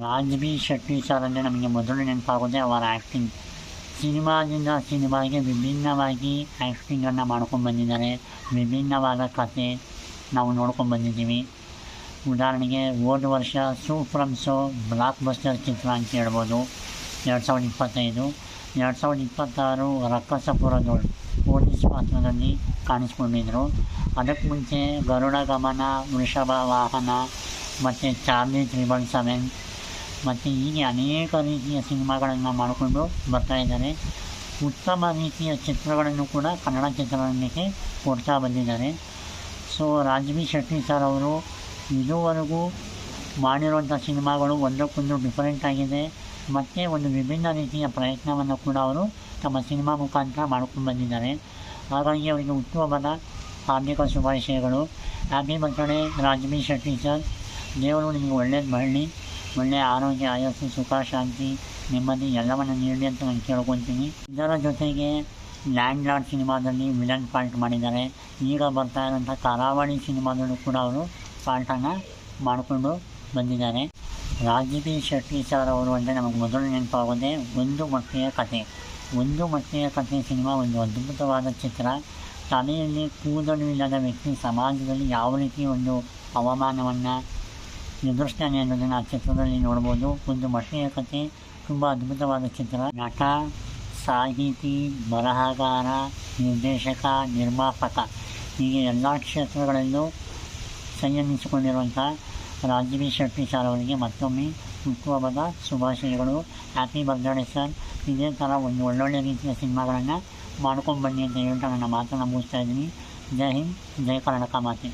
Raj B Shetty sir ಅಂದರೆ ನಮಗೆ ಮೊದಲು ನೆನಪಾಗೋದೇ ಅವರ ಆ್ಯಕ್ಟಿಂಗ್. ಸಿನಿಮಾದಿಂದ ಸಿನಿಮಾಗೆ ವಿಭಿನ್ನವಾಗಿ ಆ್ಯಕ್ಟಿಂಗನ್ನು ಮಾಡ್ಕೊಂಡು ಬಂದಿದ್ದಾರೆ. ವಿಭಿನ್ನವಾದ ಕಥೆ ನಾವು ನೋಡ್ಕೊಂಡು ಬಂದಿದ್ದೀವಿ. ಉದಾಹರಣೆಗೆ ಹೋದ ವರ್ಷ ಸೂಪ್ರಮ್ ಶೋ ಬ್ಲಾಕ್ ಬಸ್ಟರ್ ಚಿತ್ರ ಅಂತ ಹೇಳ್ಬೋದು 2025. 2026 ರಕ್ಕಸಪುರದೋಳು ಪೊಲೀಸ್ ಪಾತ್ರದಲ್ಲಿ ಕಾಣಿಸ್ಕೊಂಡಿದ್ದರು. ಅದಕ್ಕೆ ಮುಂಚೆ ಗರುಡ ಗಮನ, ವೃಷಭ ವಾಹನ ಮತ್ತು ಚಾರ್ಲಿ 777 ಮತ್ತು ಹೀಗೆ ಅನೇಕ ರೀತಿಯ ಸಿನಿಮಾಗಳನ್ನು ಮಾಡಿಕೊಂಡು ಬರ್ತಾಯಿದ್ದಾರೆ. ಉತ್ತಮ ರೀತಿಯ ಚಿತ್ರಗಳನ್ನು ಕೂಡ ಕನ್ನಡ ಚಿತ್ರರಂಗಕ್ಕೆ ಕೊಡ್ತಾ ಬಂದಿದ್ದಾರೆ. ಸೊ ರಾಜ್ಬಿ ಶೆಟ್ಟಿ ಸರ್ ಅವರು ಇದುವರೆಗೂ ಮಾಡಿರುವಂಥ ಸಿನಿಮಾಗಳು ಒಂದಕ್ಕೊಂದು ಡಿಫರೆಂಟ್ ಆಗಿದೆ ಮತ್ತು ಒಂದು ವಿಭಿನ್ನ ರೀತಿಯ ಪ್ರಯತ್ನವನ್ನು ಕೂಡ ಅವರು ತಮ್ಮ ಸಿನಿಮಾ ಮುಖಾಂತರ ಮಾಡ್ಕೊಂಡು ಬಂದಿದ್ದಾರೆ. ಹಾಗಾಗಿ ಅವರಿಗೆ ಹುಟ್ಟುಹಬ್ಬದ ಹಾರ್ದಿಕ ಶುಭಾಶಯಗಳು. Happy birthday Raj B Shetty sir. ದೇವರು ನಿಮಗೆ ಒಳ್ಳೇದು ಮಾಡಲಿ, ಒಳ್ಳೆಯ ಆರೋಗ್ಯ, ಆಯಸ್ಸು, ಸುಖ, ಶಾಂತಿ, ನೆಮ್ಮದಿ ಎಲ್ಲವನ್ನು ನೀಡಲಿ ಅಂತ ನಾನು ಕೇಳ್ಕೊತೀನಿ. ಇದರ ಜೊತೆಗೆ ಲ್ಯಾಂಡ್ ಲಾರ್ಡ್ ಸಿನಿಮಾದಲ್ಲಿ ವಿಲನ್ ಪಾರ್ಟ್ ಮಾಡಿದ್ದಾರೆ. ಈಗ ಬರ್ತಾ ಇರೋಂಥ ಕರಾವಳಿ ಸಿನಿಮಾದಲ್ಲೂ ಕೂಡ ಅವರು ಪಾರ್ಟನ್ನು ಮಾಡಿಕೊಂಡು ಬಂದಿದ್ದಾರೆ. ರಾಜ್ಬಿ ಶೆಟ್ಟಿ ಸರ್ ಅವರು ಅಂದರೆ ನಮಗೆ ಮೊದಲು ನೆನಪಾಗೋದೇ ಒಂದು ಮಕ್ಕಳ ಕಥೆ. ಒಂದು ಮಕ್ಕಳ ಕಥೆ ಸಿನಿಮಾ ಒಂದು ಅದ್ಭುತವಾದ ಚಿತ್ರ. ತಲೆಯಲ್ಲಿ ಕೂದಲು ಇಲ್ಲದ ವ್ಯಕ್ತಿ ಸಮಾಜದಲ್ಲಿ ಯಾವ ರೀತಿ ಒಂದು ಅವಮಾನವನ್ನು ಎದುರಿಸ್ತಾನೆ ಅನ್ನೋದನ್ನು ಆ ಚಿತ್ರದಲ್ಲಿ ನೋಡ್ಬೋದು. ಒಂದು ಮಕ್ಕಳ ಕಥೆ ತುಂಬ ಅದ್ಭುತವಾದ ಚಿತ್ರ. ನಟ, ಸಾಹಿತಿ, ಬರಹಗಾರ, ನಿರ್ದೇಶಕ, ನಿರ್ಮಾಪಕ ಹೀಗೆ ಎಲ್ಲ ಕ್ಷೇತ್ರಗಳಲ್ಲೂ ಸಂಯಮಿಸಿಕೊಂಡಿರುವಂಥ ರಾಜ್ಬಿ ಶೆಟ್ಟಿ ಸರ್ ಅವರಿಗೆ ಮತ್ತೊಮ್ಮೆ ಹುಟ್ಟುಹಬ್ಬದ ಶುಭಾಶಯಗಳು. Happy birthday sir. ಇದೇ ಥರ ಒಂದು ಒಳ್ಳೊಳ್ಳೆ ರೀತಿಯ ಸಿನಿಮಾಗಳನ್ನು ಮಾಡ್ಕೊಂಡು ಬನ್ನಿ ಅಂತ ಹೇಳ್ತಾ ನನ್ನ ಮಾತನ್ನು ಮುಗಿಸ್ತಾ ಇದ್ದೀನಿ. ಜೈ ಹಿಂದ್, ಜೈ ಕರ್ನಾಟಕ ಮಾತೆ.